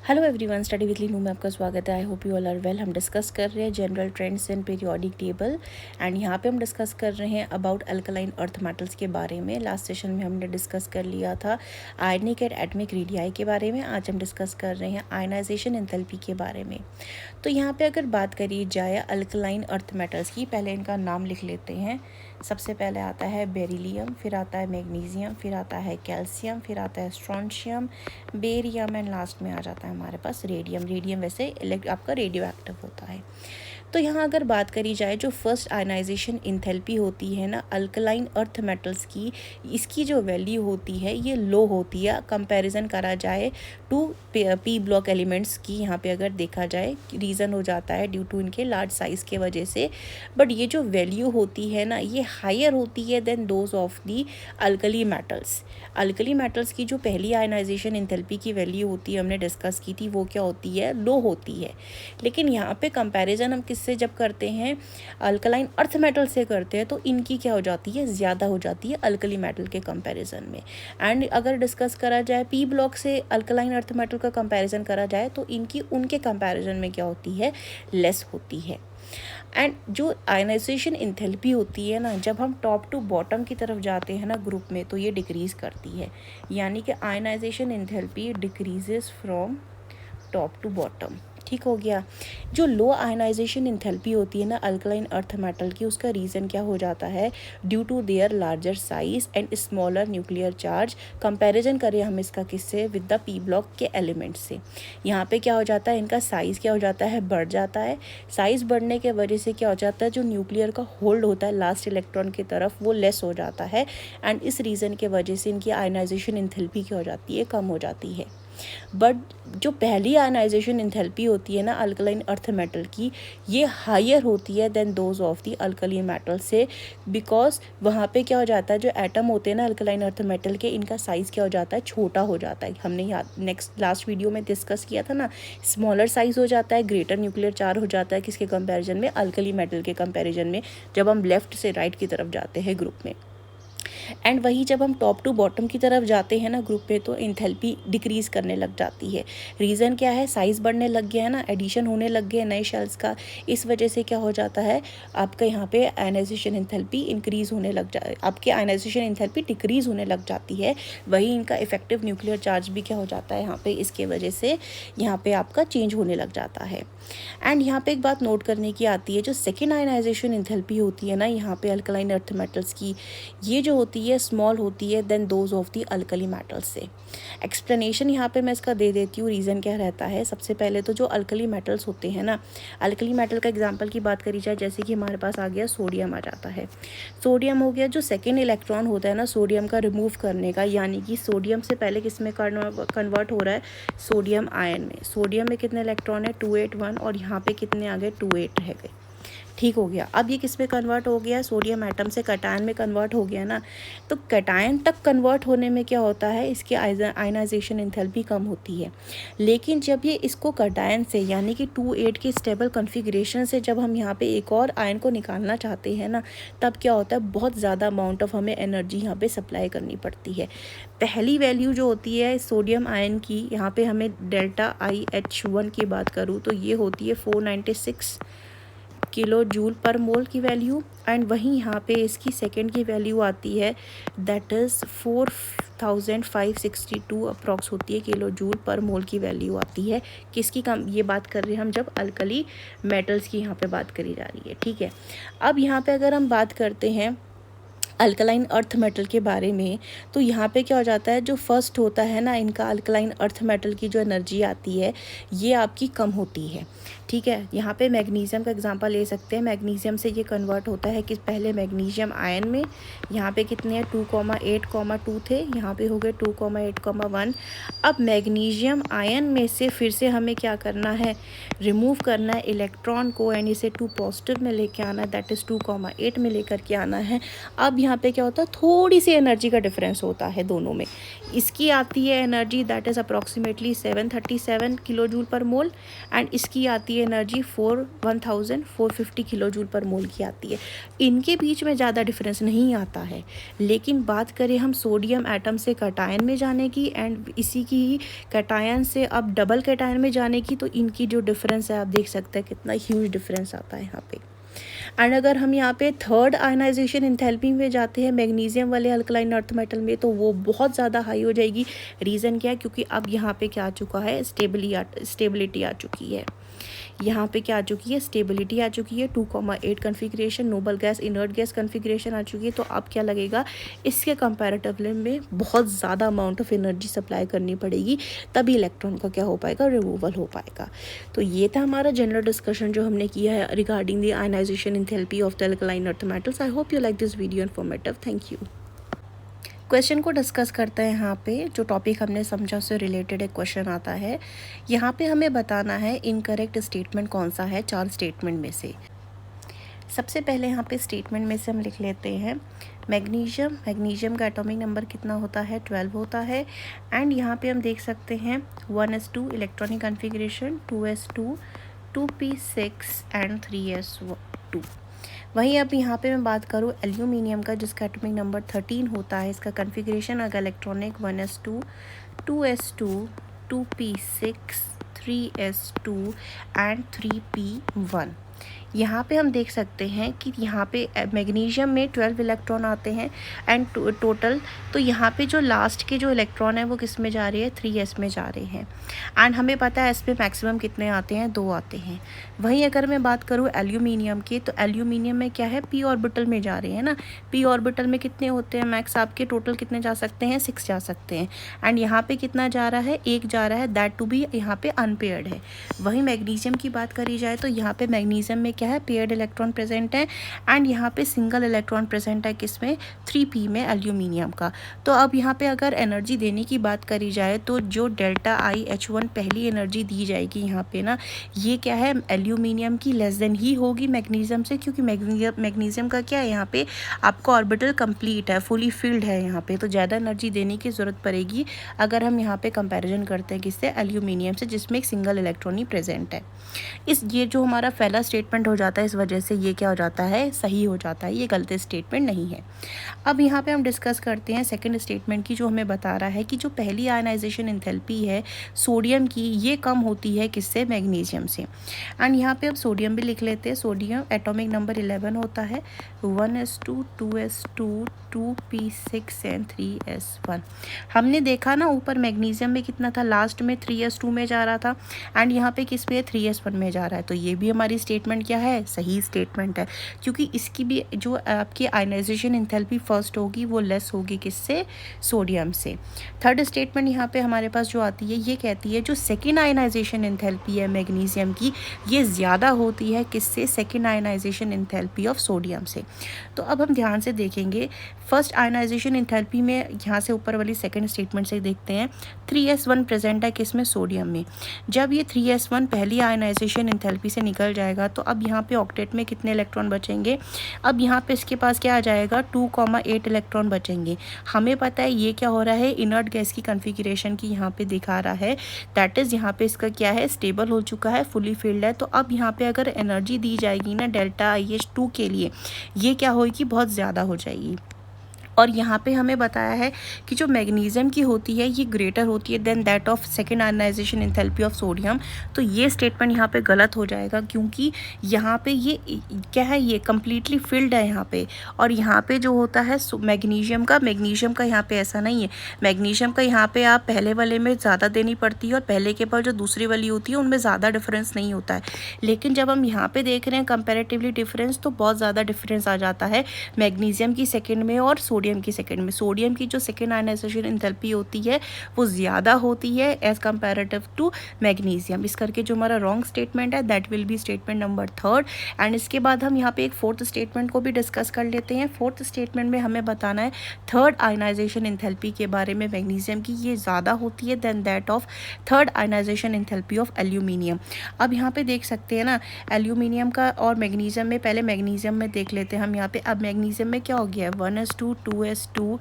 Hello everyone, study with Leenu में आपका स्वागत है। I hope you all are well. हम डिस्कस कर रहे हैं general trends in periodic table and यहाँ पे हम डिस्कस कर रहे हैं अबाउट अल्कलाइन अर्थ मेटल्स के बारे में। लास्ट सेशन में हमने डिस्कस कर लिया था आयनिक एंड एटमिक रेडियाई के बारे में। आज हम डिस्कस कर रहे हैं आयनाइजेशन एंथैल्पी के बारे में। तो यहाँ पे अगर बात करी जाए अल्कलाइन अर्थ मेटल्स की, पहले इनका नाम लिख लेते हैं। सबसे पहले आता है बेरिलियम, फिर आता है मैग्नीशियम, फिर आता है कैल्शियम, फिर आता है स्ट्रोंशियम, बेरियम एंड लास्ट में आ जाता है हमारे पास रेडियम। रेडियम वैसे आपका रेडियो एक्टिव होता है। तो यहाँ अगर बात करी जाए जो फर्स्ट आयनाइजेशन इंथैल्पी होती है ना अल्कलाइन अर्थ मेटल्स की, इसकी जो वैल्यू होती है ये लो होती है कंपैरिजन करा जाए टू पी ब्लॉक एलिमेंट्स की। यहाँ पे अगर देखा जाए रीज़न हो जाता है ड्यू टू इनके लार्ज साइज़ के वजह से, बट ये जो वैल्यू होती है ना ये हायर होती है than those of the alkali metals. Alkali metals की जो पहली आयनाइजेशन इंथैल्पी की वैल्यू होती है हमने डिस्कस की थी, वो क्या होती है, लो होती है। लेकिन यहाँ पे कंपैरिजन हम किससे जब करते हैं, अल्कलाइन अर्थ मेटल से करते हैं, तो इनकी क्या हो जाती है, ज़्यादा हो जाती है अल्कली मेटल के कंपैरिजन में। एंड अगर डिस्कस करा जाए पी ब्लॉक से अल्कलाइन अर्थ मेटल का कंपैरिजन करा जाए तो इनकी उनके कंपैरिजन में क्या होती है, लेस होती है। एंड जो आयनाइजेशन इंथैल्पी होती है ना, जब हम टॉप टू बॉटम की तरफ जाते हैं ना ग्रुप में, तो ये डिक्रीज़ करती है। यानी कि ionization enthalpy decreases from top to bottom. ठीक हो गया। जो लो आयनाइजेशन इंथैल्पी होती है ना अल्कलाइन अर्थ मेटल की, उसका रीज़न क्या हो जाता है, due to their larger size and smaller nuclear charge. Comparison करें हम इसका किससे, विद द पी ब्लॉक के एलिमेंट से। यहाँ पे क्या हो जाता है, इनका साइज़ क्या हो जाता है, बढ़ जाता है। साइज़ बढ़ने के वजह से क्या हो जाता है, जो न्यूक्लियर का होल्ड होता है लास्ट इलेक्ट्रॉन की तरफ, वो लेस हो जाता है। एंड इस रीज़न के वजह से इनकी आयनाइजेशन इंथैल्पी क्या हो जाती है, कम हो जाती है। बट जो पहली आयनाइजेशन इंथैल्पी होती है ना अल्कलाइन अर्थ मेटल की, ये हायर होती है than those of the alkali metal से, बिकॉज वहाँ पे क्या हो जाता है, जो एटम होते हैं ना अल्कलाइन अर्थ मेटल के, इनका साइज़ क्या हो जाता है, छोटा हो जाता है। हमने लास्ट वीडियो में डिस्कस किया था ना, स्मॉलर साइज़ हो जाता है, ग्रेटर न्यूक्लियर चार्ज हो जाता है किसके कंपैरिजन में, अल्कली मेटल के कंपैरिजन में, जब हम लेफ्ट से राइट की तरफ जाते हैं ग्रुप में। एंड वही जब हम टॉप टू बॉटम की तरफ जाते हैं ना ग्रुप पे, तो इंथैल्पी डिक्रीज़ करने लग जाती है। रीज़न क्या है, साइज़ बढ़ने लग गया है ना, एडिशन होने लग गया है नए शेल्स का। इस वजह से क्या हो जाता है, आपका यहाँ पे आयनाइजेशन इंथैल्पी इंक्रीज़ होने लग आपकी आयनाइजेशन इंथैल्पी डिक्रीज़ होने लग जाती है। वही इनका इफेक्टिव न्यूक्लियर चार्ज भी क्या हो जाता है यहाँ पे, इसके वजह से यहाँ पे आपका चेंज होने लग जाता है। एंड यहाँ पे एक बात नोट करने की आती है, जो सेकेंड आयनाइजेशन इंथैल्पी होती है ना यहाँ पे अल्कलाइन अर्थ मेटल्स की, ये जो होती है स्मॉल होती है than those of the alkali metals से। एक्सप्लेनेशन यहाँ पे मैं इसका दे देती हूँ, रीज़न क्या रहता है। सबसे पहले तो जो अल्कली मेटल्स होते हैं ना, अल्कली मेटल का एग्जांपल की बात करी जाए, जैसे कि हमारे पास आ गया सोडियम आ जाता है। सोडियम हो गया, जो सेकेंड इलेक्ट्रॉन होता है ना सोडियम का रिमूव करने का, यानी कि सोडियम से पहले किस में कन्वर्ट हो रहा है, सोडियम आयन में। सोडियम में कितने इलेक्ट्रॉन है, 281, और यहाँ पे कितने आ गए, 28 है गए। ठीक हो गया। अब ये किस में कन्वर्ट हो गया, सोडियम एटम से कैटायन में कन्वर्ट हो गया ना। तो कैटायन तक कन्वर्ट होने में क्या होता है, इसकी आयनाइजेशन इंथैल्पी कम होती है। लेकिन जब ये इसको कैटायन से यानी कि 28 की स्टेबल कॉन्फ़िगरेशन से जब हम यहाँ पे एक और आयन को निकालना चाहते हैं ना, तब क्या होता है, बहुत ज़्यादा अमाउंट ऑफ हमें एनर्जी यहाँ पे सप्लाई करनी पड़ती है। पहली वैल्यू जो होती है सोडियम आयन की, यहाँ पे हमें डेल्टा IH1 की बात करूँ तो ये होती है 496 किलो जूल पर मोल की वैल्यू। एंड वहीं यहाँ पे इसकी सेकेंड की वैल्यू आती है, दैट इज़ 4562 अप्रॉक्स होती है किलो जूल पर मोल की वैल्यू आती है। किसकी कम ये बात कर रहे हैं हम, जब अल्कली मेटल्स की यहाँ पे बात करी जा रही है। ठीक है। अब यहाँ पे अगर हम बात करते हैं अल्कलाइन अर्थ मेटल के बारे में, तो यहाँ पे क्या हो जाता है, जो फर्स्ट होता है ना इनका अल्कलाइन अर्थ मेटल की जो एनर्जी आती है ये आपकी कम होती है। ठीक है। यहाँ पे मैग्नीशियम का एग्जांपल ले सकते हैं। मैग्नीशियम से ये कन्वर्ट होता है कि पहले मैग्नीशियम आयन में, यहाँ पे कितने हैं, 2,8,2 थे, यहाँ पे हो गए 2,8,1। अब मैग्नीशियम आयन में से फिर से हमें क्या करना है, रिमूव करना है इलेक्ट्रॉन को, एंड इसे 2 पॉजिटिव में लेके आना है, दैट इज़ 2,8 में लेकर के आना है। अब यहाँ यहाँ पे क्या होता है, थोड़ी सी एनर्जी का डिफरेंस होता है दोनों में। इसकी आती है energy that is approximately 737 kilo joule पर मोल एंड इसकी आती है एनर्जी 1450 किलो जूल पर मोल की आती है। इनके बीच में ज़्यादा डिफरेंस नहीं आता है। लेकिन बात करें हम सोडियम एटम से कैटायन में जाने की एंड इसी की ही कैटायन से अब डबल कैटायन में जाने की, तो इनकी जो डिफरेंस है आप देख सकते हैं कितना ह्यूज डिफरेंस आता है यहाँ पे। एंड अगर हम यहाँ पे थर्ड आयनाइजेशन एंथैल्पी में जाते हैं मैग्नीशियम वाले अल्कलाइन अर्थ मेटल में, तो वो बहुत ज़्यादा हाई हो जाएगी। रीज़न क्या है, क्योंकि अब यहाँ पे क्या आ चुका है, स्टेबिलिटी आ चुकी है। यहाँ पे क्या आ चुकी है, स्टेबिलिटी आ चुकी है, 2,8 configuration, noble gas inert gas configuration आ चुकी है। तो अब क्या लगेगा, इसके कंपैरेटिवली में बहुत ज़्यादा अमाउंट ऑफ एनर्जी सप्लाई करनी पड़ेगी, तभी इलेक्ट्रॉन का क्या हो पाएगा, रिमूवल हो पाएगा। तो ये था हमारा जनरल डिस्कशन जो हमने किया है regarding the ionization enthalpy of the alkaline earth metals. I hope you like this video informative. Thank you. Question को डिस्कस करते हैं। यहाँ पे जो टॉपिक हमने समझा उससे रिलेटेड एक क्वेश्चन आता है। यहाँ पे हमें बताना है इनकरेक्ट स्टेटमेंट कौन सा है 4 स्टेटमेंट में से। सबसे पहले यहाँ पे स्टेटमेंट में से हम लिख लेते हैं मैग्नीशियम का एटॉमिक नंबर कितना होता है, 12 होता है। एंड यहाँ पे हम देख सकते हैं 1s2 electronic configuration, 2s2, 2p6 and 3s2। वहीं अब यहाँ पे मैं बात करूँ एल्यूमिनियम का, जिसका एटॉमिक नंबर 13 होता है। इसका कन्फिग्रेशन अगर electronic 1s2, 2s2, 2p6, 3s2 and 3p1। यहाँ पे हम देख सकते हैं कि यहाँ पे मैग्नीशियम में 12 इलेक्ट्रॉन आते हैं एंड टोटल, तो यहाँ पे जो लास्ट के जो इलेक्ट्रॉन है वो किस में जा रहे हैं, 3s में जा रहे हैं। एंड हमें पता है s पे मैक्सिमम कितने आते हैं, 2 आते हैं। वहीं अगर मैं बात करूँ एल्यूमिनियम की, तो एल्यूमिनियम में क्या है, p ऑर्बिटल में जा रहे हैं ना। p ऑर्बिटल में कितने होते हैं मैक्स, आपके टोटल कितने जा सकते हैं, 6 जा सकते हैं। एंड यहाँ पे कितना जा रहा है, 1 जा रहा है, दैट टू बी यहाँ पे अनपेयर्ड है। वहीं मैग्नीशियम की बात करी जाए तो यहाँ पे मैग्नीशियम में क्या है, पेयर्ड इलेक्ट्रॉन प्रेजेंट है एंड यहाँ पे सिंगल इलेक्ट्रॉन प्रेजेंट है किसमें, 3p में एल्यूमिनियम का। तो अब यहाँ पे अगर एनर्जी देने की बात करी जाए तो जो डेल्टा IH1 पहली एनर्जी दी जाएगी यहाँ पे ना, ये क्या है, एल्यूमिनियम की लेस देन ही होगी मैग्नीशियम से, क्योंकि मैग्नीशियम का क्या है, यहाँ पे आपका ऑर्बिटल कंप्लीट है, फुली फिल्ड है यहाँ पे, तो ज़्यादा एनर्जी देने की ज़रूरत पड़ेगी अगर हम यहाँ पे कंपेरिजन करते हैं किससे, एल्यूमिनियम से, जिसमें एक सिंगल इलेक्ट्रॉन ही प्रेजेंट है। ये जो हमारा पहला स्टेटमेंट हो जाता है, इस वजह से ये क्या हो जाता है, सही हो जाता है, ये गलत स्टेटमेंट नहीं है। अब यहाँ पे हम डिस्कस करते हैं सेकंड स्टेटमेंट की, जो हमें बता रहा है कि जो पहली आयनाइजेशन एंथैल्पी है सोडियम की, ये कम होती है किससे, मैग्नीशियम से। एंड यहाँ पे अब सोडियम भी लिख लेते हैं। सोडियम एटॉमिक नंबर 11 होता है, 1s2, 2s2, 2p6 and 3s1। हमने देखा ना ऊपर मैग्नीशियम में कितना था, लास्ट में 3s2 में जा रहा था एंड यहाँ पे किस पे 3s1 में जा रहा है। तो ये भी हमारी स्टेटमेंट क्या है, सही स्टेटमेंट है, क्योंकि इसकी भी जो आपकी आयनाइजेशन एंथैल्पी फर्स्ट होगी वो लेस होगी किससे, सोडियम से। थर्ड स्टेटमेंट यहाँ पे हमारे पास जो आती है, ये कहती है जो सेकेंड आयनाइजेशन एंथैल्पी है मैग्नीशियम की, ये ज़्यादा होती है किससे, second ionization enthalpy of sodium से। तो अब हम ध्यान से देखेंगे फर्स्ट आयनाइजेशन एंथैल्पी में, यहाँ से ऊपर वाली सेकेंड स्टेटमेंट से देखते हैं, 3s1 प्रेजेंट है किसमें, सोडियम में। जब ये 3s1 पहली आयनाइजेशन एंथैल्पी से निकल जाएगा तो अब यहाँ पे ऑक्टेट में कितने इलेक्ट्रॉन बचेंगे, अब यहाँ पे इसके पास क्या आ जाएगा, 2,8 इलेक्ट्रॉन बचेंगे। हमें पता है ये क्या हो रहा है, इनर्ट गैस की कन्फिग्रेशन की यहाँ पे दिखा रहा है, दैट इज़ यहाँ पे इसका क्या है, स्टेबल हो चुका है, फुली फिल्ड है। तो अब यहाँ पे अगर एनर्जी दी जाएगी ना डेल्टा IH2 के लिए, ये क्या होगी, बहुत ज़्यादा हो जाएगी। और यहाँ पे हमें बताया है कि जो मैग्नीशियम की होती है ये ग्रेटर होती है than that of second ionization enthalpy of sodium. तो ये स्टेटमेंट यहाँ पे गलत हो जाएगा, क्योंकि यहाँ पे ये क्या है, ये कम्प्लीटली फिल्ड है यहाँ पे, और यहाँ पे जो होता है मैग्नीशियम का यहाँ पे ऐसा नहीं है। मैग्नीशियम का यहाँ पे आप पहले वाले में ज़्यादा देनी पड़ती है और पहले के बाद जो दूसरी वाली होती है उनमें ज़्यादा डिफरेंस नहीं होता है। लेकिन जब हम यहाँ पे देख रहे हैं कंपेरेटिवली डिफरेंस, तो बहुत ज़्यादा डिफरेंस आ जाता है मैग्नीशियम की सेकेंड में और सोडियम की सेकेंड में। सोडियम की जो सेकेंड आयनाइजेशन इंथैल्पी होती है वो ज़्यादा होती है एज़ कम्पेरेटिव टू मैग्नीशियम। इस करके जो हमारा रॉन्ग स्टेटमेंट है that will be statement number third. And इसके बाद हम यहाँ पे एक फोर्थ स्टेटमेंट को भी डिस्कस कर लेते हैं। फोर्थ स्टेटमेंट में हमें बताना है थर्ड आयनाइजेशन इंथैल्पी के बारे में मैग्नीशियम की, ये ज़्यादा होती है than that of third ionization enthalpy of aluminium. अब यहाँ पे देख सकते हैं ना एल्यूमिनियम का और मैग्नीशियम में, पहले मैग्नीशियम में देख लेते हैं हम यहाँ पे। अब मैग्नीशियम में क्या हो गया है 1s2 2s2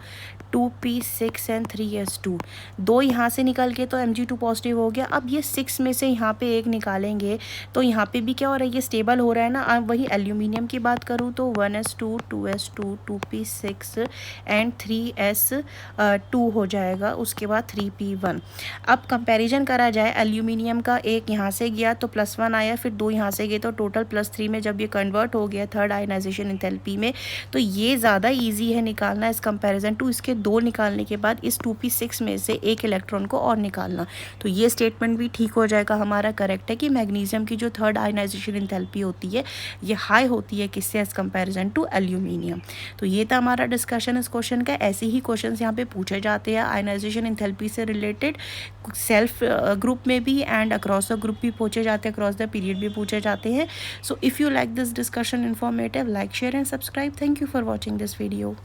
2p6 and 3s2, 2 यहाँ से निकल के तो Mg2 पॉजिटिव हो गया। अब ये 6 में से यहाँ पे एक निकालेंगे तो यहाँ पे भी क्या हो रहा है, ये स्टेबल हो रहा है ना। अब वही एल्यूमिनियम की बात करूँ तो 1s2 2s2 2p6 and 3s2 हो जाएगा, उसके बाद 3p1। अब कंपैरिजन करा जाए एल्यूमिनियम का, एक यहाँ से गया तो +1 आया, फिर 2 यहाँ से गए तो टोटल +3 में जब ये कन्वर्ट हो गया थर्ड आयनाइजेशन इंथैल्पी में, तो ये ज़्यादा ईजी है निकालना इस कंपैरिजन टू इसके 2 निकालने के बाद इस 2p6 में से एक इलेक्ट्रॉन को और निकालना। तो ये स्टेटमेंट भी ठीक हो जाएगा हमारा, करेक्ट है कि मैग्नीशियम की जो थर्ड आयनाइजेशन इंथैल्पी होती है ये हाई होती है किससे एज कंपैरिजन टू एल्यूमिनियम। तो ये था हमारा डिस्कशन इस क्वेश्चन का। ऐसे ही क्वेश्चन यहाँ पे पूछे जाते हैं आयनाइजेशन इंथैल्पी से रिलेटेड, सेल्फ ग्रुप में भी एंड अक्रॉस द ग्रुप भी पूछे जाते हैं, अक्रॉस द पीरियड भी पूछे जाते हैं। So if you like this discussion informative, like share and subscribe. Thank you for watching this video.